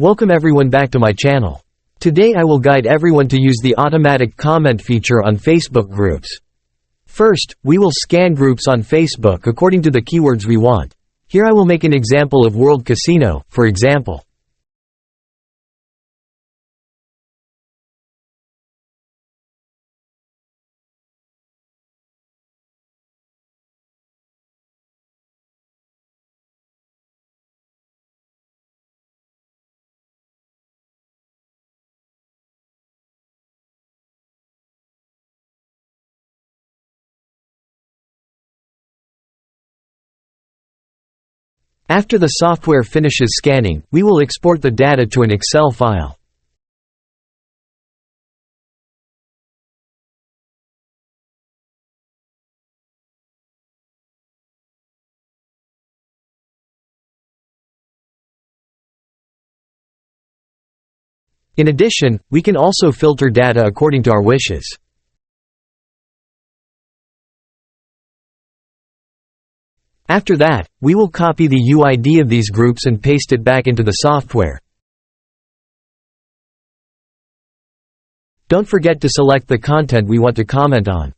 Welcome everyone back to my channel. Today I will guide everyone to use the automatic comment feature on Facebook groups. First, we will scan groups on Facebook according to the keywords we want. Here I will make an example of World Casino, for example. After the software finishes scanning, we will export the data to an Excel file. In addition, we can also filter data according to our wishes. After that, we will copy the UID of these groups and paste it back into the software. Don't forget to select the content we want to comment on.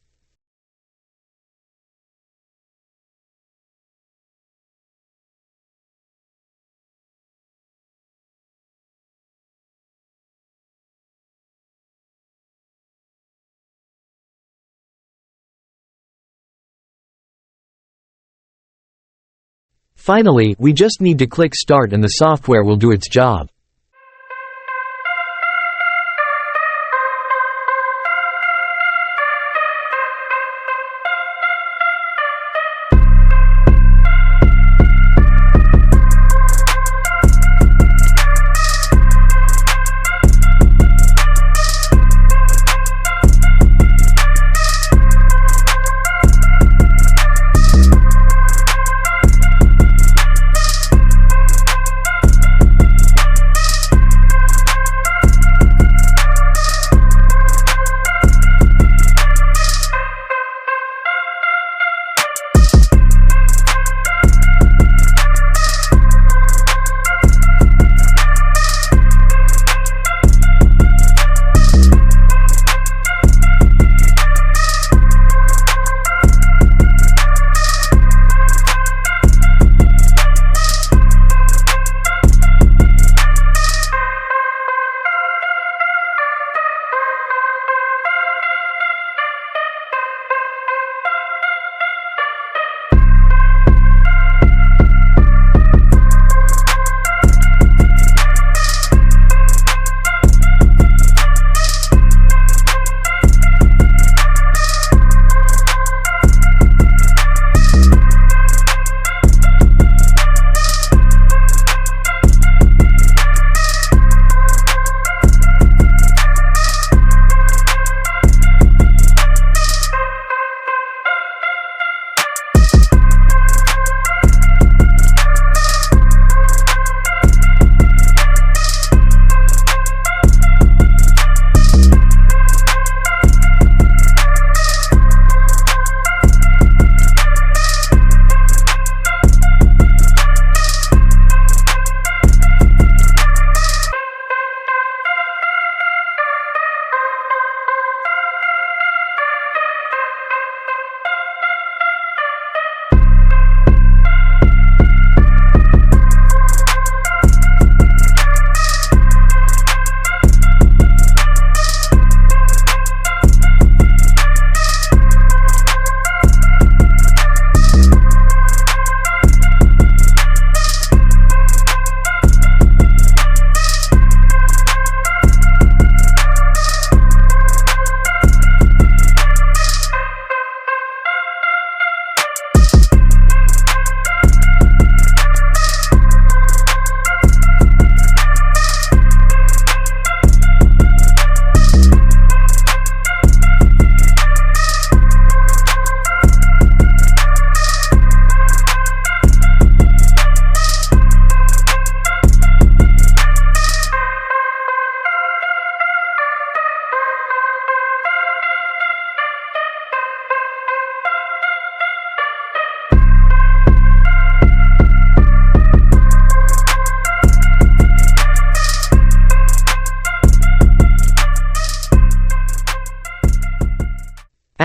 Finally, we just need to click Start and the software will do its job.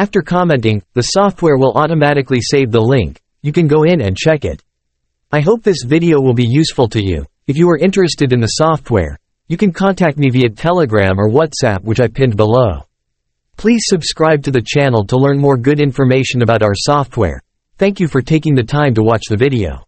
After commenting, the software will automatically save the link. You can go in and check it. I hope this video will be useful to you. If you are interested in the software, you can contact me via Telegram or WhatsApp, which I pinned below. Please subscribe to the channel to learn more good information about our software. Thank you for taking the time to watch the video.